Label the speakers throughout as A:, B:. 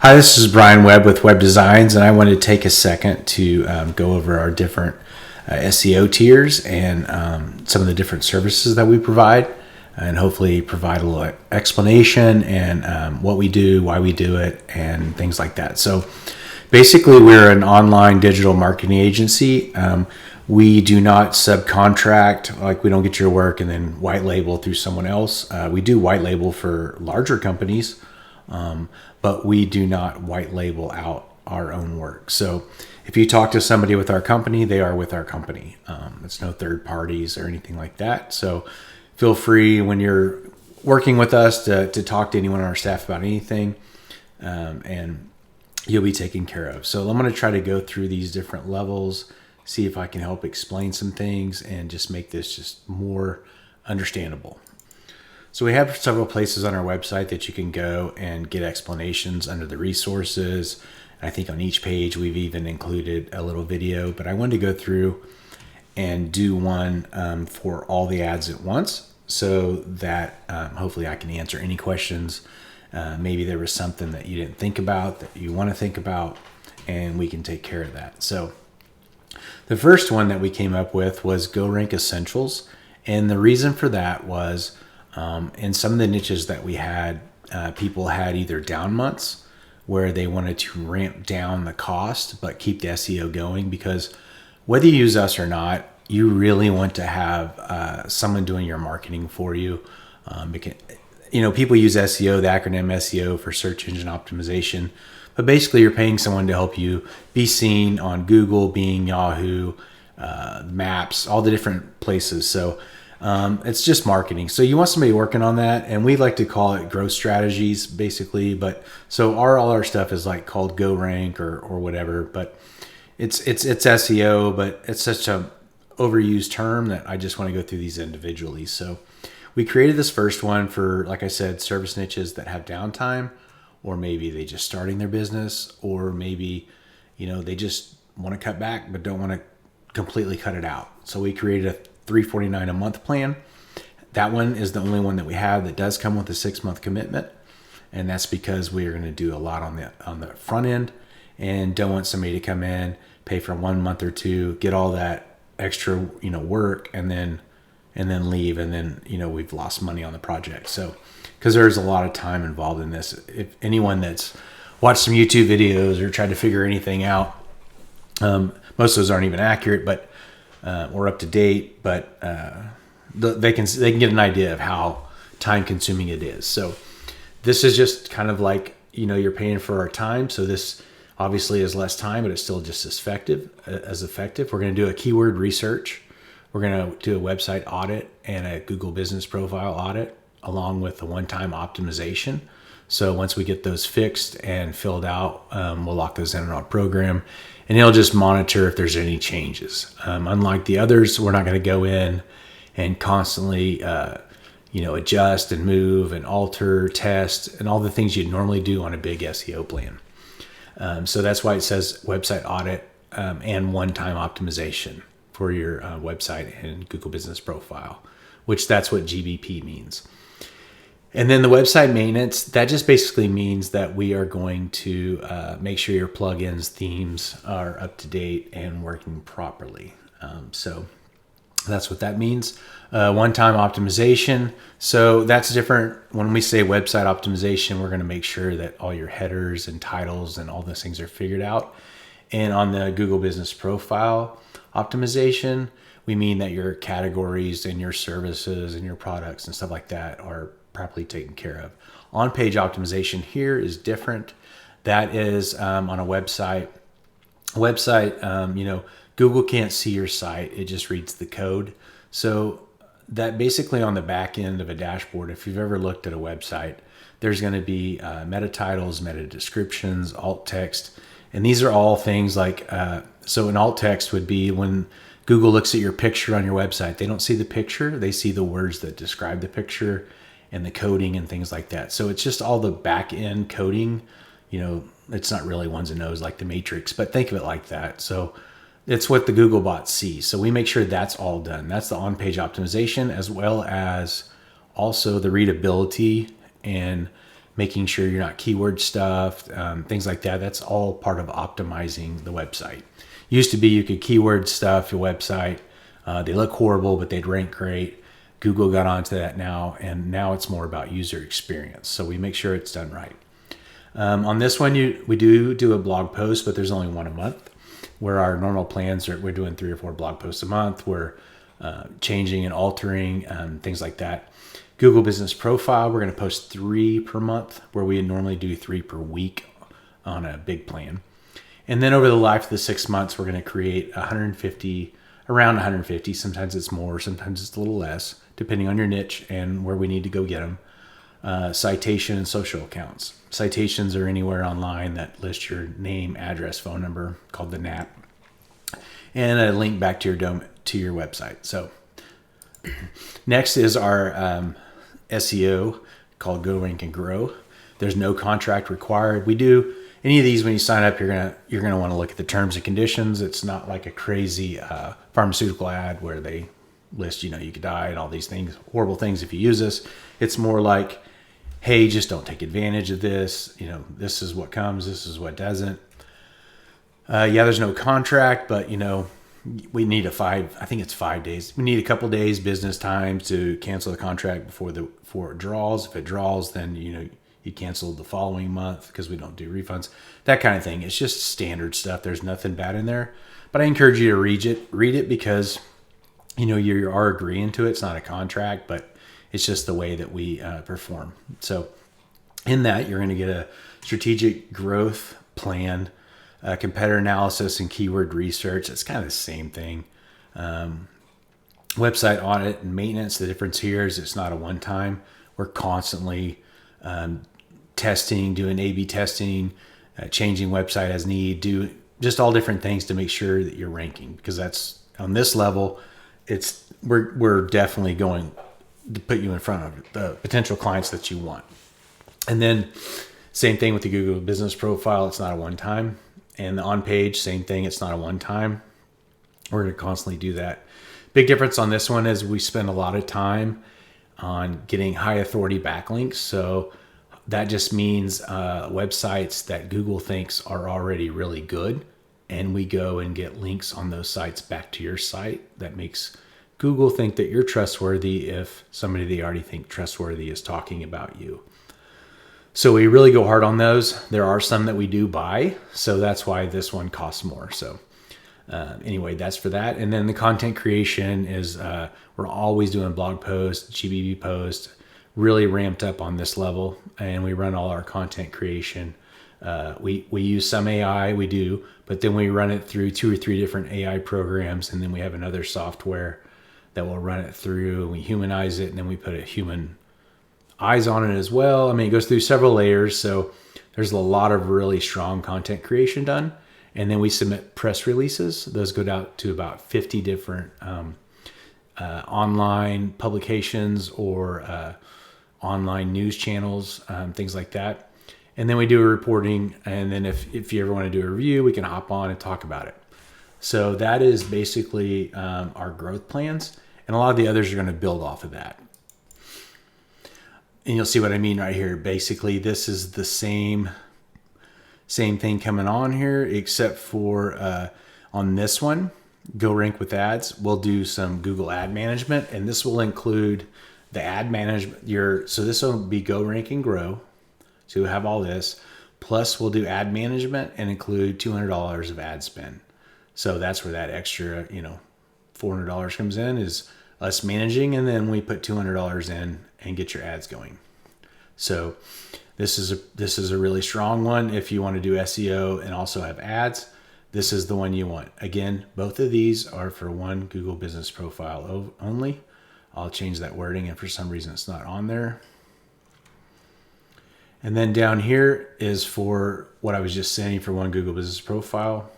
A: Hi, this is Brian Webb with Webbdesignz, and I wanted to take a second to go over our different SEO tiers and some of the different services that we provide, and hopefully provide a little explanation and what we do, why we do it, and things like that. So basically, we're an online digital marketing agency. We do not subcontract, like we don't get your work and then white label through someone else. We do white label for larger companies, but we do not white label out our own work. So if you talk to somebody with our company, they are with our company. It's no third parties or anything like that. So feel free when you're working with us to talk to anyone on our staff about anything, and you'll be taken care of. So I'm going to try to go through these different levels, see if I can help explain some things and just make this just more understandable. So we have several places on our website that you can go and get explanations under the resources. I think on each page we've even included a little video, but I wanted to go through and do one for all the ads at once so that hopefully I can answer any questions. Maybe there was something that you didn't think about that you want to think about, and we can take care of that. So the first one that we came up with was Go Rank Essentials. And the reason for that was in some of the niches that we had, people had either down months where they wanted to ramp down the cost but keep the SEO going, because whether you use us or not, you really want to have someone doing your marketing for you. People use SEO, the acronym SEO, for search engine optimization, but basically you're paying someone to help you be seen on Google, Bing, Yahoo, Maps, all the different places. So it's just marketing. So you want somebody working on that, and we like to call it growth strategies, basically. But so all our stuff is like called Go Rank or whatever. But it's SEO, but it's such a overused term that I just want to go through these individually. So we created this first one for, like I said, service niches that have downtime, or maybe they just starting their business, or maybe they just want to cut back but don't want to completely cut it out. So we created a $349 a month plan. That one is the only one that we have that does come with a 6-month commitment, and that's because we are going to do a lot on the front end and don't want somebody to come in, pay for 1 month or two, get all that extra work, and then leave, and then we've lost money on the project. So because there's a lot of time involved in this. If anyone that's watched some YouTube videos or tried to figure anything out, most of those aren't even accurate, but or up to date, but they can get an idea of how time consuming it is. So this is just kind of like, you're paying for our time. So this obviously is less time, but it's still just as effective. We're going to do a keyword research. We're going to do a website audit and a Google business profile audit, along with a one-time optimization. So once we get those fixed and filled out, we'll lock those in our program, and it'll just monitor if there's any changes. Unlike the others, we're not going to go in and constantly, adjust and move and alter, test, and all the things you'd normally do on a big SEO plan. So that's why it says website audit and one-time optimization for your website and Google business profile, which that's what GBP means. And then the website maintenance, that just basically means that we are going to make sure your plugins, themes are up to date and working properly. So that's what that means. One-time optimization. So that's different. When we say website optimization, we're going to make sure that all your headers and titles and all those things are figured out. And on the Google business profile optimization, we mean that your categories and your services and your products and stuff like that are properly taken care of. On-page optimization here is different. That is on a website. Google can't see your site. It just reads the code. So that basically on the back end of a dashboard, if you've ever looked at a website, there's going to be meta titles, meta descriptions, alt text. And these are all things like, so an alt text would be when Google looks at your picture on your website. They don't see the picture. They see the words that describe the picture and the coding and things like that. So it's just all the back end coding. It's not really ones and O's like the Matrix, but think of it like that. So it's what the Google bots see. So we make sure that's all done. That's the on-page optimization, as well as also the readability and making sure you're not keyword stuffed, things like that. That's all part of optimizing the website. Used to be you could keyword stuff your website. They look horrible, but they'd rank great. Google got onto that now, and now it's more about user experience. So we make sure it's done right. On this one, we do a blog post, but there's only one a month. Where our normal plans are, we're doing 3 or 4 blog posts a month. We're changing and altering things like that. Google Business Profile, we're going to post 3 per month, where we normally do 3 per week on a big plan. And then over the life of the 6 months, we're going to create around 150. Sometimes it's more, sometimes it's a little less, depending on your niche and where we need to go get them. Citation and social accounts. Citations are anywhere online that list your name, address, phone number, called the NAT, and a link back to your website. So next is our SEO called Go Rank and Grow. There's no contract required. We do any of these when you sign up. You're gonna want to look at the terms and conditions. It's not like a crazy pharmaceutical ad where they list, you could die and all these things, horrible things if you use this. It's more like, hey, just don't take advantage of this. This is what comes, this is what doesn't. There's no contract, but we need I think it's 5 days. We need a couple days business time to cancel the contract before it draws. If it draws, then you cancel the following month because we don't do refunds, that kind of thing. It's just standard stuff. There's nothing bad in there, but I encourage you to read it because you are agreeing to it. It's not a contract, but it's just the way that we perform. So in that, you're going to get a strategic growth plan, competitor analysis, and keyword research. It's kind of the same thing. Website audit and maintenance. The difference here is it's not a one-time. We're constantly testing, doing A/B testing, changing website as need, do just all different things to make sure that you're ranking. Because that's on this level, we're definitely going to put you in front of the potential clients that you want. And then same thing with the Google Business Profile. It's not a one-time. And the on-page, same thing. It's not a one-time. We're going to constantly do that. Big difference on this one is we spend a lot of time on getting high authority backlinks. So that just means websites that Google thinks are already really good. And we go and get links on those sites back to your site. That makes Google think that you're trustworthy if somebody they already think trustworthy is talking about you. So we really go hard on those. There are some that we do buy, so that's why this one costs more. So anyway, that's for that. And then the content creation is we're always doing blog posts, GBB posts, really ramped up on this level, and we run all our content creation. We use some AI, we do, but then we run it through 2 or 3 different AI programs, and then we have another software that will run it through, and we humanize it, and then we put a human eyes on it as well. I mean, it goes through several layers, so there's a lot of really strong content creation done. And then we submit press releases. Those go out to about 50 different online publications or online news channels, things like that. And then we do a reporting, and then if you ever want to do a review, we can hop on and talk about it. So that is basically our growth plans, and a lot of the others are going to build off of that. And you'll see what I mean right here. Basically, this is the same thing coming on here, except for on this one, Go Rank with Ads, we'll do some Google Ad Management, and this will include the ad management. So this will be Go Rank and Grow. So you'll have all this. Plus, we'll do ad management and include $200 of ad spend. So that's where that extra, $400 comes in, is us managing, and then we put $200 in and get your ads going. So this is a really strong one. If you want to do SEO and also have ads, this is the one you want. Again, both of these are for one Google Business Profile only. I'll change that wording, and for some reason it's not on there. And then down here is for what I was just saying for one Google Business Profile.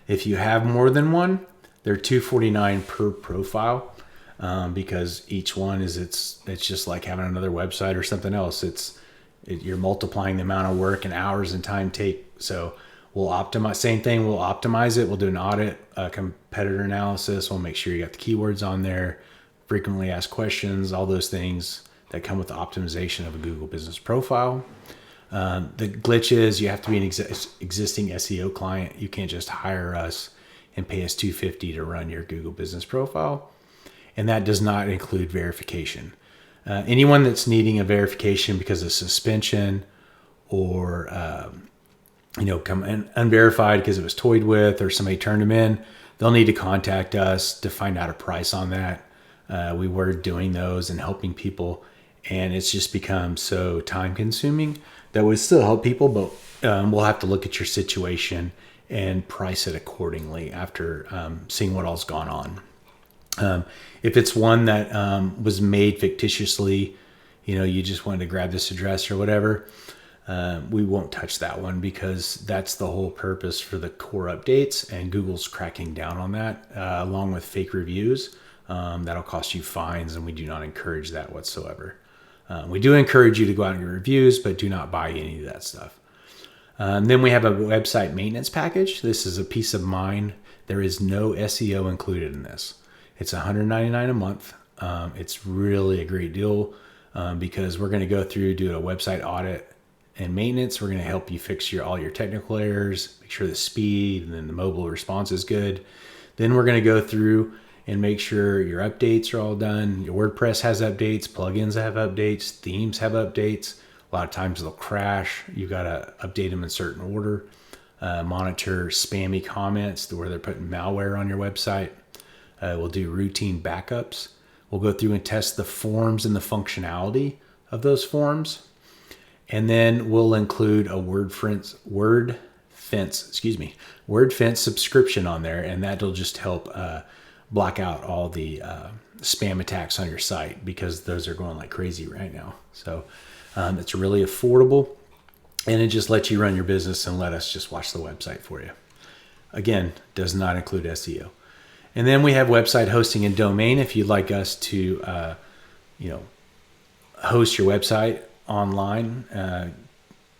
A: If you have more than one, they're $249 per profile, because each one it's just like having another website or something else. You're multiplying the amount of work and hours and time take. So we'll optimize. Same thing. We'll optimize it. We'll do an audit, a competitor analysis. We'll make sure you got the keywords on there, frequently asked questions, all those things that come with the optimization of a Google business profile. The glitch is you have to be an existing SEO client. You can't just hire us and pay us $250 to run your Google business profile. And that does not include verification. Anyone that's needing a verification because of suspension or come in unverified because it was toyed with or somebody turned them in, they'll need to contact us to find out a price on that. We were doing those and helping people, and it's just become so time consuming that we still help people, but we'll have to look at your situation and price it accordingly after seeing what all's gone on. If it's one that was made fictitiously, you just wanted to grab this address or whatever, we won't touch that one because that's the whole purpose for the core updates, and Google's cracking down on that along with fake reviews. That'll cost you fines, and we do not encourage that whatsoever. We do encourage you to go out and get reviews, but do not buy any of that stuff. Then we have a website maintenance package. This is a peace of mind. There is no SEO included in this. It's $199 a month. It's really a great deal because we're going to go through, do a website audit and maintenance. We're going to help you fix all your technical errors, make sure the speed and then the mobile response is good. Then we're going to go through and make sure your updates are all done. Your WordPress has updates, plugins have updates, themes have updates. A lot of times they'll crash. You got to update them in certain order. Monitor spammy comments where they're putting malware on your website. We'll do routine backups. We'll go through and test the forms and the functionality of those forms. And then we'll include a WordFence subscription on there, and that'll just help block out all the spam attacks on your site because those are going like crazy right now. So it's really affordable, and it just lets you run your business and let us just watch the website for you. Again, does not include SEO. And then we have website hosting and domain. If you'd like us to, host your website online,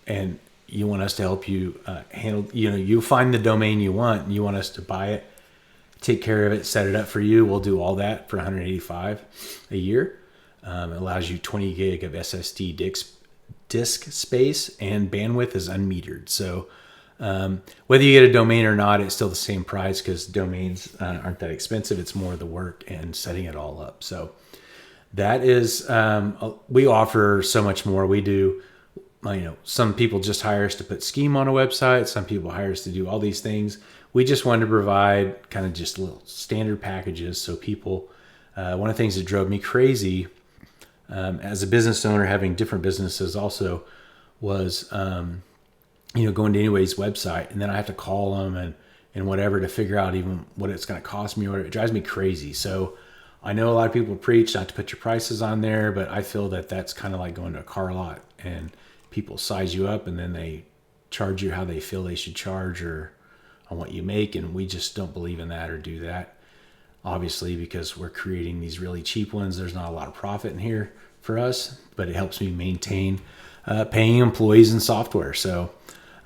A: and you want us to help you handle, you find the domain you want, and you want us to buy it, take care of it, set it up for you. We'll do all that for $185 a year. It allows you 20 gig of SSD disk space, and bandwidth is unmetered. So whether you get a domain or not, it's still the same price because domains aren't that expensive. It's more the work and setting it all up. So that is, we offer so much more. We do, some people just hire us to put scheme on a website. Some people hire us to do all these things. We just wanted to provide kind of just little standard packages. So people, one of the things that drove me crazy as a business owner, having different businesses also, was, going to anybody's website, and then I have to call them and whatever to figure out even what it's going to cost me, or it drives me crazy. So I know a lot of people preach not to put your prices on there, but I feel that that's kind of like going to a car lot and people size you up and then they charge you how they feel they should charge or on what you make. And we just don't believe in that or do that. Obviously, because we're creating these really cheap ones, there's not a lot of profit in here for us, but it helps me maintain paying employees and software. So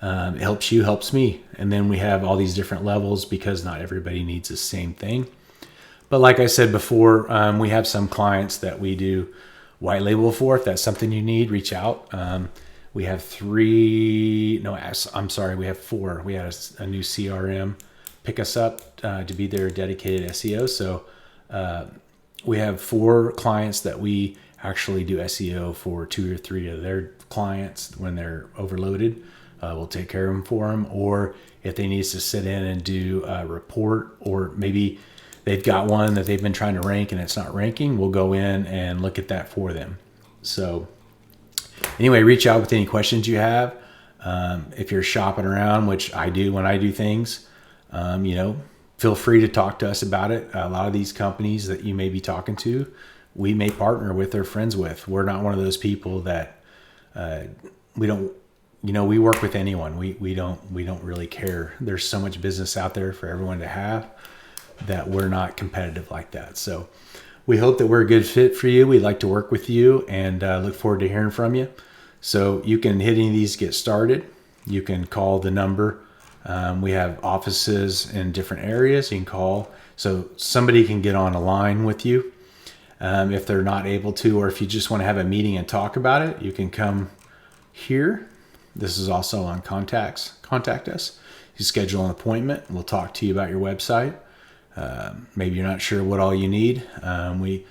A: it helps you, helps me. And then we have all these different levels because not everybody needs the same thing. But like I said before, we have some clients that we do white label for. If that's something you need, reach out. We have four. We had a new CRM pick us up to be their dedicated SEO. So we have 4 clients that we actually do SEO for 2 or 3 of their clients when they're overloaded. We'll take care of them for them. Or if they need us to sit in and do a report, or maybe they've got one that they've been trying to rank and it's not ranking, we'll go in and look at that for them. So anyway, reach out with any questions you have. If you're shopping around, which I do when I do things, feel free to talk to us about it. A lot of these companies that you may be talking to, we may partner with or friends with. We're not one of those people that we don't, we work with anyone. We don't really care. There's so much business out there for everyone to have that we're not competitive like that. So we hope that we're a good fit for you. We'd like to work with you and look forward to hearing from you. So you can hit any of these, get started. You can call the number. We have offices in different areas you can call. So somebody can get on a line with you. If they're not able to, or if you just want to have a meeting and talk about it, you can come here. This is also on contact us. You schedule an appointment and we'll talk to you about your website. Maybe you're not sure what all you need. And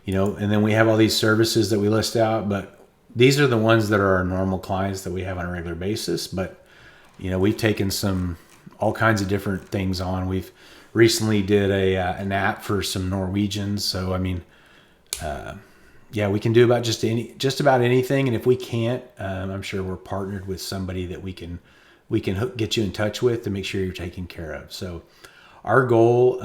A: then we have all these services that we list out, but these are the ones that are our normal clients that we have on a regular basis. But, we've taken all kinds of different things on. We've recently did an app for some Norwegians. So, we can do just about anything. And if we can't, I'm sure we're partnered with somebody that we can get you in touch with to make sure you're taken care of. So our goal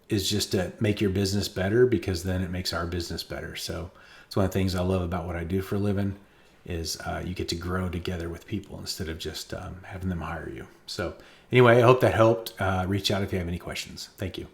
A: is just to make your business better, because then it makes our business better. So it's one of the things I love about what I do for a living is you get to grow together with people instead of just having them hire you. So anyway, I hope that helped. Reach out if you have any questions. Thank you.